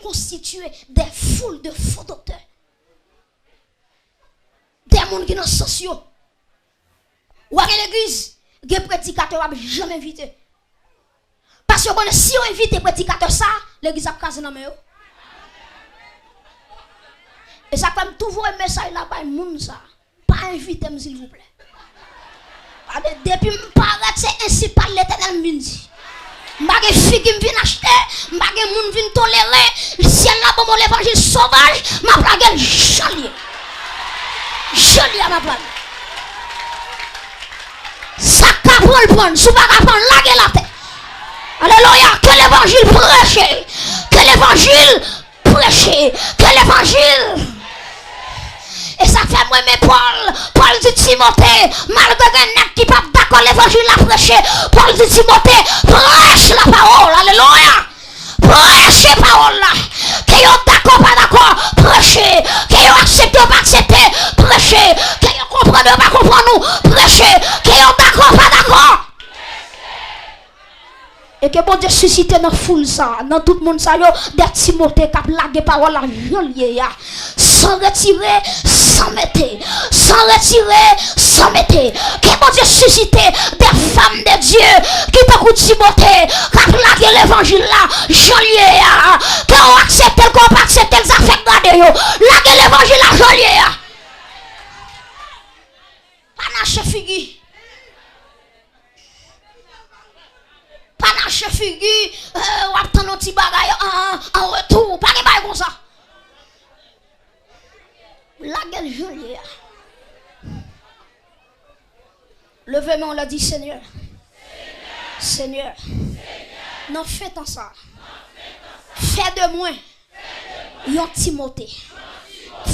constitué des foules de faux docteurs. Des gens qui sont sociaux. Ou à l'église, des prédicateurs ne jamais invité. Parce que si on invite des prédicateurs, ça, l'église a casé dans le. Et ça comme toujours un message là-bas, moun ça. Pas inviter s'il vous plaît. Depuis que je c'est ainsi par l'Éternel me dit. M'bagé fille qui vient acheter, m'bagé moun vient tolérer, le ciel là pour mon évangile sauvage, m'a plagué joli. Joli à ma plague. Ça capon le prendre, sous pas capon laguer la tête. Alléluia, que l'évangile prêche, que l'évangile prêche, que l'évangile. Et ça fait moi mes Paul dit Timothée, malgré un nègre qui pas d'accord l'évangile à prêcher, Paul dit Timothée, prêche la parole, alléluia. Prêche la parole là. Que vous d'accord pas d'accord, prêchez. Que vous acceptez ou pas acceptez, prêchez. Que vous comprenez ou pas comprenez, prêchez. Que vous d'accord pas d'accord. Et que bon Dieu suscite dans la foule ça, dans tout le monde ça, des Timothée qui a lagué parole à Jolier, sans retirer, sans mettre, sans retirer, sans mettre. Que bon Dieu suscite des femmes de Dieu qui t'ont Timothée, qui a lagué l'évangile là, Jolier, qui ont accepté le qu'on pas accepté les affaires gardées, lagué l'évangile à Jolier. Panache figure. Panache figure, ou attend un petit bagay en retour, pas de bagay comme ça. La gueule jolie. Levez-moi, on l'a dit Seigneur. Seigneur. Non, faites en ça. Faites de moi. Yon Timothée.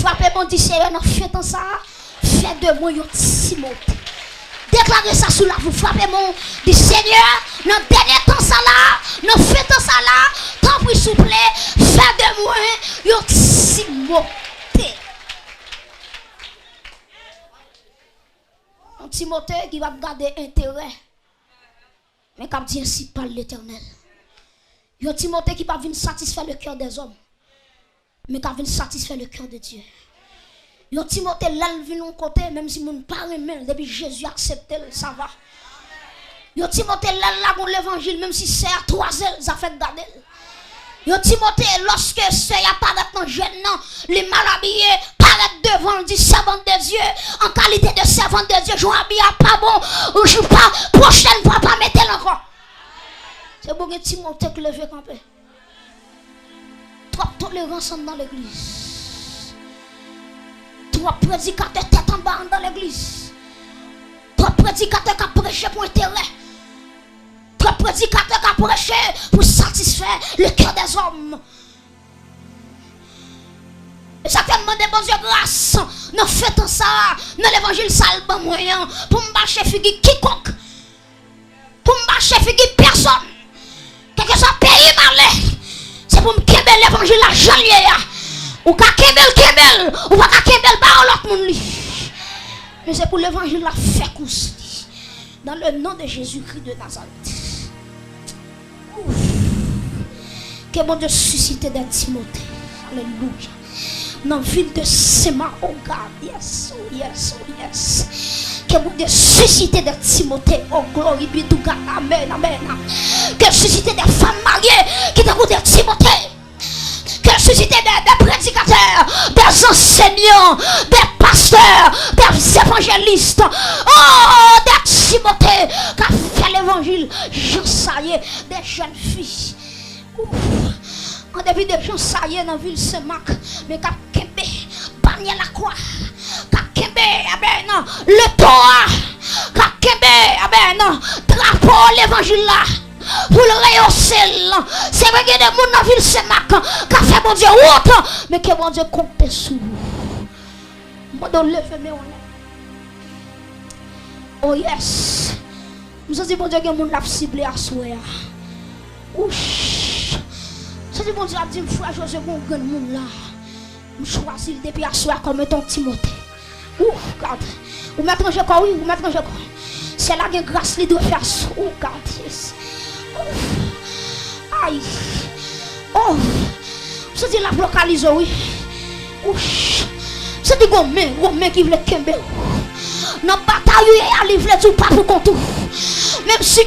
Frappez mon dit Seigneur, non, faites en ça. Faites de moi yon Timothée. Déclarez ça sous la vous frappez mon dit Seigneur, dans le dernier temps ça là, nous faisons ça là, tant pis s'il vous plaît, faites de moi yon Timothée. Un Timothée qui va garder intérêt, mais qui dit ainsi par l'Éternel. Un Timothée qui va venir satisfaire le cœur des hommes, mais qui va venir satisfaire le cœur de Dieu. Yon Timothée l'al vient de côté, même si mon pas même depuis Jésus accepté, ça va. Yon Timothée l'al là pour l'évangile, même si c'est à 3 ailes, ça fait garder. Yon Timothée, lorsque c'est apparaît dans jeune, les mal habillés, paraît devant le servant de Dieu, en qualité de servant de Dieu, je habille pas bon, ou je pas, prochaine fois pas mettre encore. C'est bon que Timothée qui levé camper. Trop tolérance dans l'église. Trois prédicateurs tête en bas dans l'église. Trois prédicateurs qui prêchent pour intérêt. Trois prédicateurs qui prêchent pour satisfaire le cœur des hommes. Et ça fait demander bon Dieu grâce. Nous faisons ça. Dans l'évangile sale bon moyen. Pour me bâcher figure quiconque. Pour me bâcher figure personne. Quel que soit pays malais. C'est pour me kébel l'évangile à Joliet. Ou ka kebel, ou pas ka kebel par l'autre monde. Mais c'est pour l'évangile la fait course. Dans le nom de Jésus-Christ de Nazareth. Ouf. Que bon Dieu suscite des Timothée. Alléluia. Dans la ville de Sema, oh God, yes, oh yes, oh yes. Que bon Dieu suscite des Timothée, oh glory be to God, amen, amen. Que suscite des femmes mariées qui t'écoutent des Timothée. Que suscite des prédicateurs, des enseignants, des pasteurs, des évangélistes, oh, des Timothée qui a fait l'évangile, Jean Saillé, des jeunes filles. Ouf. En début de Jean Saillé dans la ville Saint-Marc, mais qui a kembe, bagné la croix, qui a kembe, non, le Torah, qui a kembe, non, drapeau l'évangile là. Pour le rehausser, c'est vrai qu'il y a des gens dans la ville Saint-Marc qui a fait mon Dieu autre, mais que mon Dieu compte sur vous. Moi, je lève mes mains. Oh yes. Je dis, mon Dieu, que mon Dieu a ciblé à soi. Ouch. Je dis, mon Dieu a dit, frère José, mon grand monde là. Je choisis depuis à soi comme ton Timothée. Ouf, regarde. Vous mettez un jeu quoi, oui, vous mettez un jeu quoi. C'est là que grâce lui doit faire ça. Oh, regarde, yes. Aïe. Oh. C'est la localise, oui. C'est des gommets qui veulent kembe. Dans la bataille, il veut tout pas pour compte. Même si,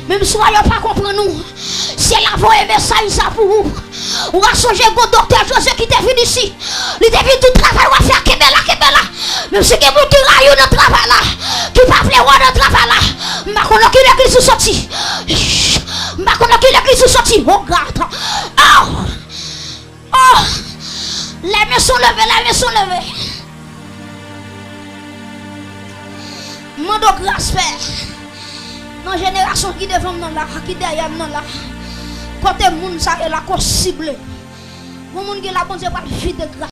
même si vous pas comprendre nous, si elle a envoyé un message ça pour vous, on va changer le docteur José qui est venu ici. Il est venu tout travail, on va faire Kebela. Même si quelqu'un qui raille dans le travail là, qui ne peut pas dans le travail là, je ne sais pas qui l'église sorti. Je ne sais pas qui l'église sorti. Oh, regarde. Oh, les mains sont levées, Mando grâce Père. Dans la génération qui devant nous là, qui derrière nous là. Côté monde ça est la cause ciblée. Mon monde qui la bonne c'est pas de grâce.